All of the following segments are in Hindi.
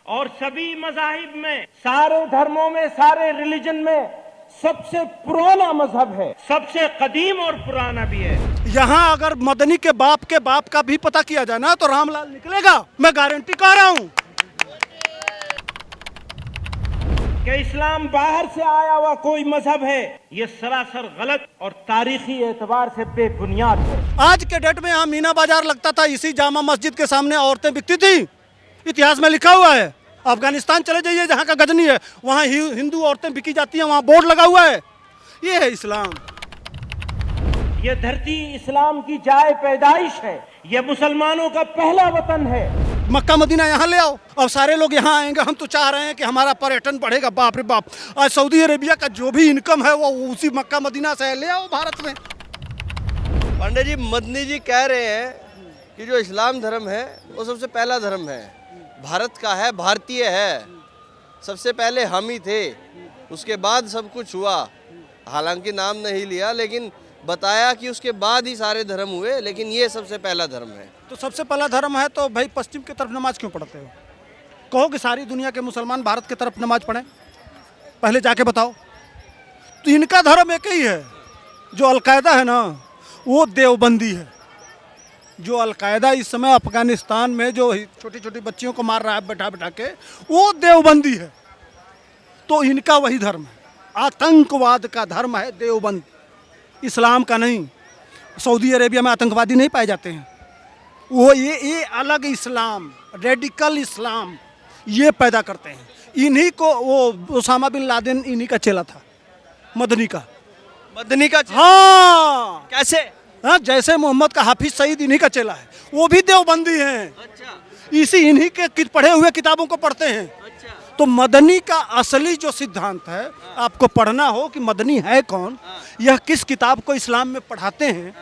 और सभी मज़ाहिब में, सारे धर्मों में, सारे रिलीजन में सबसे पुराना मजहब है, सबसे कदीम और पुराना भी है। यहाँ अगर मदनी के बाप का भी पता किया जाए ना तो रामलाल निकलेगा, मैं गारंटी कह रहा हूँ कि इस्लाम बाहर से आया हुआ कोई मजहब है, ये सरासर गलत और तारीखी एतबार से बेबुनियाद है। आज के डेट में यहाँ मीना बाजार लगता था, इसी जामा मस्जिद के सामने औरतें बिकती थी। इतिहास में लिखा हुआ है। अफगानिस्तान चले जाइए, जहाँ का गजनी है, वहाँ हिंदू औरतें बिकी जाती हैं, वहाँ बोर्ड लगा हुआ है। ये है इस्लाम। ये धरती इस्लाम की जाए पैदाइश है, ये मुसलमानों का पहला वतन है। मक्का मदीना यहाँ ले आओ, अब सारे लोग यहाँ आएंगे। हम तो चाह रहे हैं कि हमारा पर्यटन बढ़ेगा। बाप रे बाप, आज सऊदी अरेबिया का जो भी इनकम है वो उसी मक्का मदीना से ले आओ भारत में। पांडे जी, मदनी जी कह रहे हैं कि जो इस्लाम धर्म है वो सबसे पहला धर्म है, भारत का है, भारतीय है। सबसे पहले हम ही थे, उसके बाद सब कुछ हुआ। हालांकि नाम नहीं लिया, लेकिन बताया कि उसके बाद ही सारे धर्म हुए, लेकिन ये सबसे पहला धर्म है। तो सबसे पहला धर्म है तो भाई पश्चिम की तरफ नमाज क्यों पढ़ते हो? कहो कि सारी दुनिया के मुसलमान भारत की तरफ नमाज पढ़ें, पहले जाके बताओ। तो इनका धर्म एक ही है। जो अलकायदा है ना वो देवबंदी है। जो अलकायदा इस समय अफगानिस्तान में जो छोटी छोटी बच्चियों को मार रहा है बैठा बैठा के, वो देवबंदी है। तो इनका वही धर्म है, आतंकवाद का धर्म है देवबंद, इस्लाम का नहीं। सऊदी अरेबिया में आतंकवादी नहीं पाए जाते हैं। वो ये अलग इस्लाम, रेडिकल इस्लाम ये पैदा करते हैं। इन्हीं को वो उसामा बिन लादेन इन्हीं का चेला था, मदनी का। मदनी का हाँ, कैसे? हाँ, जैसे मोहम्मद का हाफिज सईद इन्हीं का चेला है, वो भी देवबंदी हैं। अच्छा, इसी इन्हीं के पढ़े हुए किताबों को पढ़ते हैं। अच्छा। तो मदनी का असली जो सिद्धांत है, आपको पढ़ना हो कि मदनी है कौन, यह किस किताब को इस्लाम में पढ़ाते हैं,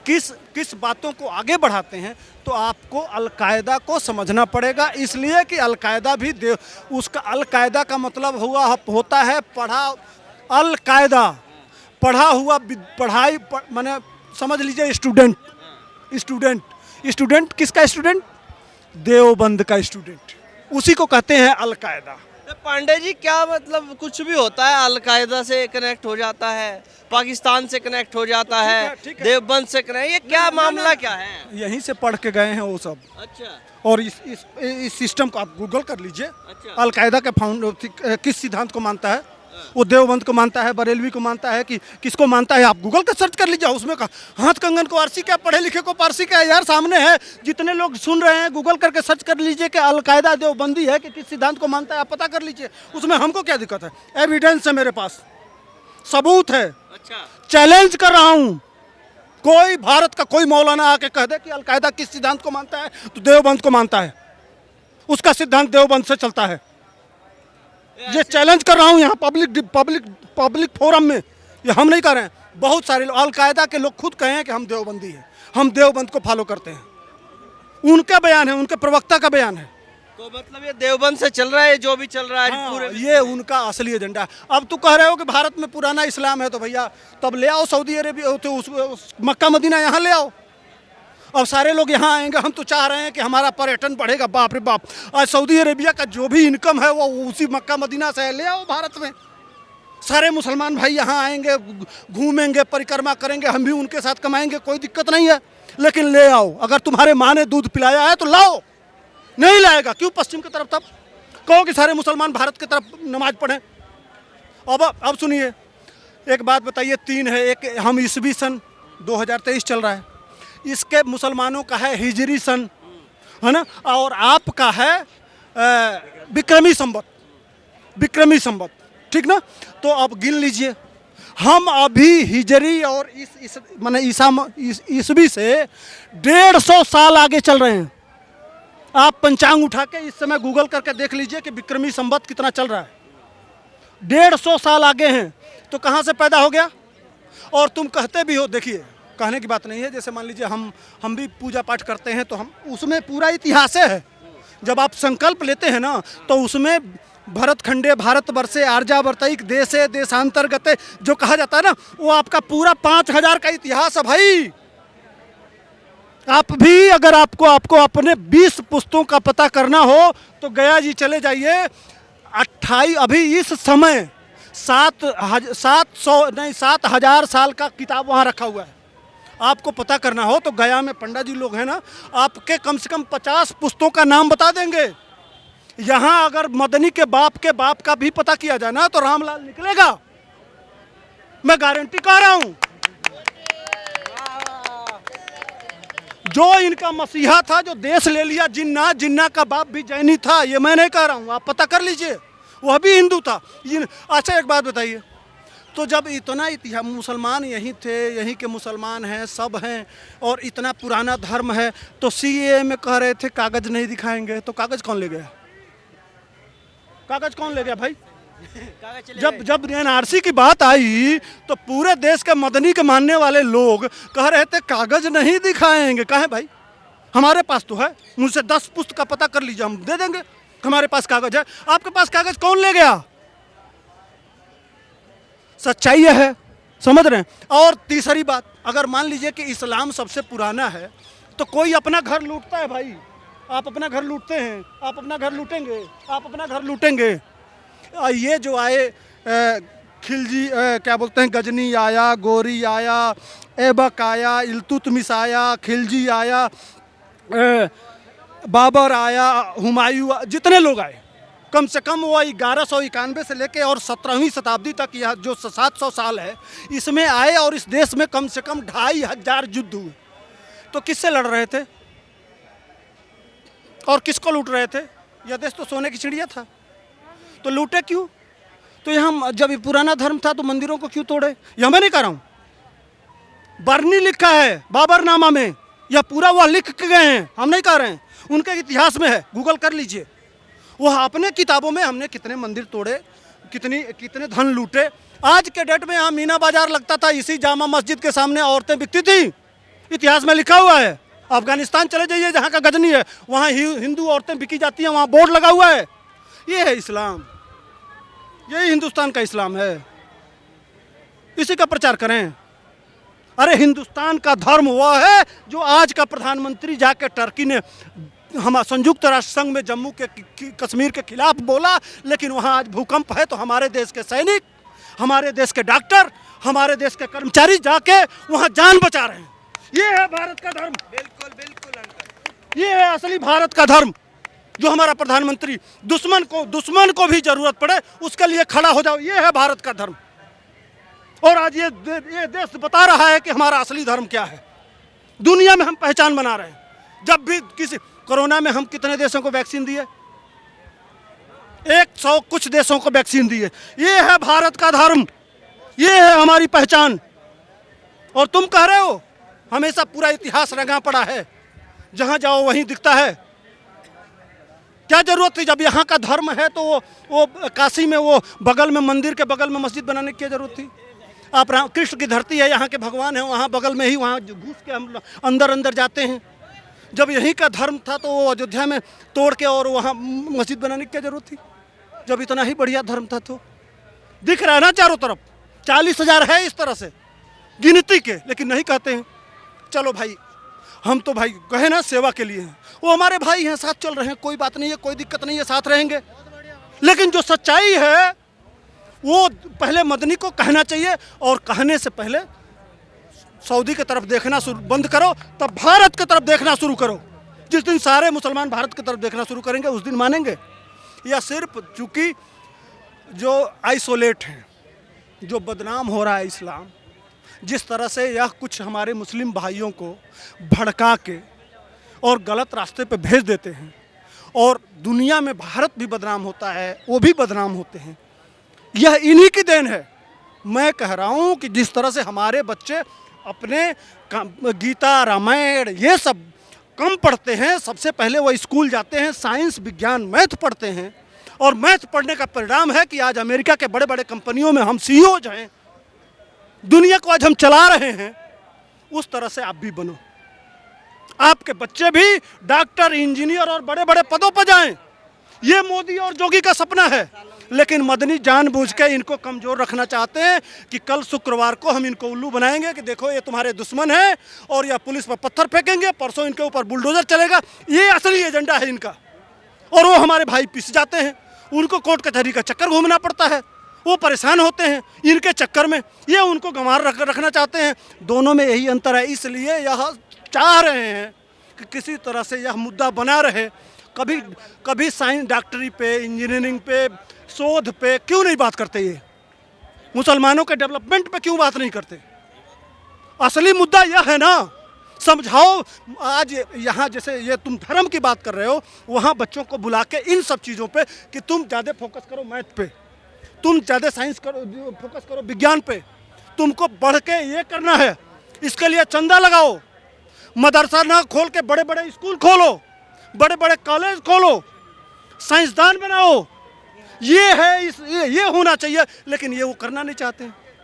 किस बातों को आगे बढ़ाते हैं, तो आपको अलकायदा को समझना पड़ेगा। इसलिए कि अलकायदा भी उसका अलकायदा का मतलब होता है पढ़ा। अलकायदा पढ़ा हुआ पढ़ाई माने समझ लीजिए स्टूडेंट किसका स्टूडेंट? देवबंद का स्टूडेंट, उसी को कहते हैं अलकायदा। पांडे जी, क्या मतलब कुछ भी होता है अलकायदा से कनेक्ट हो जाता है, पाकिस्तान से कनेक्ट हो जाता है, देवबंद से कनेक्ट, ये क्या मामला क्या है? यहीं से पढ़ के गए हैं वो सब। अच्छा। और इस सिस्टम को आप गूगल कर लीजिए। अच्छा। अलकायदा के फाउंडर किस सिद्धांत को मानता है? वो देवबंद को मानता है, बरेलवी को मानता है, कि किसको मानता है? आप गूगल का सर्च कर लीजिए, उसमें का हाथ कंगन को आरसी क्या, पढ़े लिखे को पारसी क्या यार, सामने है। जितने लोग सुन रहे हैं गूगल करके सर्च कर लीजिए कि अलकायदा देवबंदी है कि किस सिद्धांत को मानता है, आप पता कर लीजिए। उसमें हमको क्या दिक्कत है? एविडेंस है मेरे पास, सबूत है। अच्छा। चैलेंज कर रहा हूं, कोई भारत का कोई मौलाना आके कह दे कि अलकायदा किस सिद्धांत को मानता है, तो देवबंद को मानता है, उसका सिद्धांत देवबंद से चलता है। ये चैलेंज कर रहा हूं यहाँ पब्लिक फोरम में, ये हम नहीं कर रहे हैं। बहुत सारे लोग, अलकायदा के लोग खुद कहे हैं कि हम देवबंदी हैं, हम देवबंद को फॉलो करते हैं। उनका बयान है, उनके प्रवक्ता का बयान है। तो मतलब ये देवबंद से चल रहा है, जो भी चल रहा है। हाँ, पूरे ये उनका असली एजेंडा है। अब तो कह रहे हो कि भारत में पुराना इस्लाम है, तो भैया तब ले आओ सऊदी अरेबिया, तो उस मक्का मदीना यहाँ ले आओ। अब सारे लोग यहाँ आएंगे। हम तो चाह रहे हैं कि हमारा पर्यटन बढ़ेगा। बाप रे बाप, आज सऊदी अरेबिया का जो भी इनकम है वो उसी मक्का मदीना से ले आओ भारत में। सारे मुसलमान भाई यहाँ आएंगे, घूमेंगे, परिक्रमा करेंगे, हम भी उनके साथ कमाएंगे, कोई दिक्कत नहीं है। लेकिन ले आओ, अगर तुम्हारे माँ ने दूध पिलाया है तो लाओ। नहीं लाएगा, क्यों पश्चिम की तरफ? तब कहो कि सारे मुसलमान भारत की तरफ नमाज पढ़ें। अब सुनिए, एक बात बताइए, तीन है। एक हम ईसवी सन 2023 चल रहा है, इसके मुसलमानों का है हिजरी सन, है ना, और आपका है विक्रमी संवत, ठीक ना? तो अब गिन लीजिए, हम अभी हिजरी और माने ईसवी से 150 साल आगे चल रहे हैं। आप पंचांग उठा के इस समय गूगल करके देख लीजिए कि विक्रमी संवत कितना चल रहा है। 150 साल आगे हैं, तो कहाँ से पैदा हो गया? और तुम कहते भी हो, देखिए कहने की बात नहीं है, जैसे मान लीजिए हम भी पूजा पाठ करते हैं, तो हम उसमें पूरा इतिहास है। जब आप संकल्प लेते हैं ना, तो उसमें भरतखंडे भारतवर्षे आर्यावर्तैक देशे देशांतर्गते जो कहा जाता है ना, वो आपका पूरा 5000 का इतिहास है भाई। आप भी अगर आपको अपने 20 पुस्तों का पता करना हो तो गया जी चले जाइए। 28 अभी इस समय 7,000 साल का किताब वहाँ रखा हुआ है। आपको पता करना हो तो गया में पंडा जी लोग हैं ना, आपके कम से कम 50 पुस्तों का नाम बता देंगे। यहाँ अगर मदनी के बाप का भी पता किया जाए ना तो रामलाल निकलेगा, मैं गारंटी कह रहा हूँ। जो इनका मसीहा था, जो देश ले लिया, जिन्ना का बाप भी जैनी था, ये मैं नहीं कह रहा हूँ, आप पता कर लीजिए, वह भी हिंदू था। अच्छा एक बात बताइए, तो जब इतना इतिहास, मुसलमान यहीं थे, यहीं के मुसलमान हैं, सब हैं, और इतना पुराना धर्म है, तो सीएए में कह रहे थे कागज नहीं दिखाएंगे, तो कागज कौन ले गया? कागज कौन ले गया भाई? जब एनआरसी की बात आई तो पूरे देश के मदनी के मानने वाले लोग कह रहे थे कागज नहीं दिखाएंगे। कहे भाई हमारे पास तो है, मुझसे 10 पुस्तक का पता कर लीजिए, हम दे देंगे, हमारे पास कागज है। आपके पास कागज कौन ले गया? सच्चाई है, समझ रहे हैं। और तीसरी बात, अगर मान लीजिए कि इस्लाम सबसे पुराना है तो कोई अपना घर लूटता है भाई, आप अपना घर लूटते हैं, आप अपना घर लूटेंगे, आप अपना घर लूटेंगे। ये जो आए खिलजी, क्या बोलते हैं, गजनी आया, गोरी आया, ऐबक आया, इल्तुतमिश आया, खिलजी आया, बाबर आया, हुमायूं, जितने लोग आए, कम से कम वो 1191 से लेके और 17वीं शताब्दी तक, यह जो 700 साल है इसमें आए, और इस देश में कम से कम 2500 युद्ध हुए। तो किससे लड़ रहे थे और किसको लूट रहे थे? यह देश तो सोने की चिड़िया था, तो लूटे क्यों? तो यहाँ जब ये पुराना धर्म था तो मंदिरों को क्यों तोड़े? यह मैं नहीं कह रहा हूँ, बरनी लिखा है बाबरनामा में, यह पूरा वह लिख के गए हैं, हम नहीं कह रहे हैं, उनके इतिहास में है, गूगल कर लीजिए। वह अपने किताबों में हमने कितने मंदिर तोड़े, कितने धन लूटे। आज के डेट में यहाँ मीना बाजार लगता था, इसी जामा मस्जिद के सामने औरतें बिकती थी, इतिहास में लिखा हुआ है। अफगानिस्तान चले जाइए जहाँ का गजनी है, वहाँ हिंदू औरतें बिकी जाती हैं, वहाँ बोर्ड लगा हुआ है। ये है इस्लाम, यही हिंदुस्तान का इस्लाम है, इसी का प्रचार करें। अरे हिंदुस्तान का धर्म वह है जो आज का प्रधानमंत्री जाके टर्की ने, हम संयुक्त राष्ट्र संघ में जम्मू के कश्मीर के खिलाफ बोला, लेकिन वहाँ आज भूकंप है तो हमारे देश के सैनिक, हमारे देश के डॉक्टर, हमारे देश के कर्मचारी जाके वहाँ जान बचा रहे हैं। ये है भारत का धर्म, बिल्कुल बिल्कुल अंकल, ये है असली भारत का धर्म। जो हमारा प्रधानमंत्री दुश्मन को भी जरूरत पड़े उसके लिए खड़ा हो जाओ, ये है भारत का धर्म। और आज ये देश बता रहा है कि हमारा असली धर्म क्या है। दुनिया में हम पहचान बना रहे हैं। जब भी किसी कोरोना में हम कितने देशों को वैक्सीन दिए? 100 कुछ देशों को वैक्सीन दिए। ये है भारत का धर्म, ये है हमारी पहचान। और तुम कह रहे हो हमेशा पूरा इतिहास रंगा पड़ा है, जहां जाओ वहीं दिखता है। क्या जरूरत थी? जब यहाँ का धर्म है तो वो काशी में वो बगल में मंदिर के बगल में मस्जिद बनाने की क्या जरूरत थी? आप कृष्ण की धरती है, यहाँ के भगवान है, वहाँ बगल में ही वहाँ घुस के हम अंदर जाते हैं। जब यहीं का धर्म था तो वो अयोध्या में तोड़ के और वहाँ मस्जिद बनाने की क्या जरूरत थी? जब इतना ही बढ़िया धर्म था तो दिख रहा है ना चारों तरफ, 40,000 है इस तरह से गिनती के, लेकिन नहीं कहते हैं। चलो भाई, हम तो भाई कहे ना सेवा के लिए हैं, वो हमारे भाई हैं, साथ चल रहे हैं, कोई बात नहीं है, कोई दिक्कत नहीं है, साथ रहेंगे। लेकिन जो सच्चाई है वो पहले मदनी को कहना चाहिए, और कहने से पहले सऊदी की तरफ देखना बंद करो, तब भारत की तरफ देखना शुरू करो। जिस दिन सारे मुसलमान भारत की तरफ देखना शुरू करेंगे उस दिन मानेंगे। या सिर्फ चूँकि जो आइसोलेट हैं, जो बदनाम हो रहा है इस्लाम, जिस तरह से यह कुछ हमारे मुस्लिम भाइयों को भड़का के और गलत रास्ते पे भेज देते हैं, और दुनिया में भारत भी बदनाम होता है, वो भी बदनाम होते हैं, यह इन्हीं की देन है। मैं कह रहा हूँ कि जिस तरह से हमारे बच्चे अपने गीता, रामायण ये सब कम पढ़ते हैं, सबसे पहले वो स्कूल जाते हैं, साइंस, विज्ञान, मैथ पढ़ते हैं, और मैथ पढ़ने का परिणाम है कि आज अमेरिका के बड़े बड़े कंपनियों में हम सीईओज हैं, दुनिया को आज हम चला रहे हैं। उस तरह से आप भी बनो, आपके बच्चे भी डॉक्टर, इंजीनियर और बड़े बड़े पदों पर जाएं। ये मोदी और जोगी का सपना है। लेकिन मदनी जानबूझ के इनको कमज़ोर रखना चाहते हैं कि कल शुक्रवार को हम इनको उल्लू बनाएंगे कि देखो ये तुम्हारे दुश्मन है और या पुलिस पर पत्थर फेंकेंगे, परसों इनके ऊपर बुलडोजर चलेगा। ये असली एजेंडा है इनका। और वो हमारे भाई पिस जाते हैं, उनको कोर्ट कचहरी का चक्कर घूमना पड़ता है, वो परेशान होते हैं इनके चक्कर में। ये उनको गंवार रखना चाहते हैं। दोनों में यही अंतर है। इसलिए यह चाह रहे हैं कि किसी तरह से यह मुद्दा बना रहे। कभी साइंस, डॉक्टरी पे, इंजीनियरिंग पे, शोध पे क्यों नहीं बात करते? ये मुसलमानों के डेवलपमेंट पे क्यों बात नहीं करते? असली मुद्दा यह है ना, समझाओ। आज यहाँ जैसे ये तुम धर्म की बात कर रहे हो, वहाँ बच्चों को बुला के इन सब चीज़ों पे कि तुम ज़्यादा फोकस करो मैथ पे, तुम ज़्यादा साइंस करो, फोकस करो विज्ञान पे, तुमको बढ़ के ये करना है, इसके लिए चंदा लगाओ, मदरसा ना खोल के बड़े बड़े स्कूल खोलो, बड़े बड़े कॉलेज खोलो, साइंसदान बनाओ। ये है ये होना चाहिए। लेकिन ये वो करना नहीं चाहते हैं।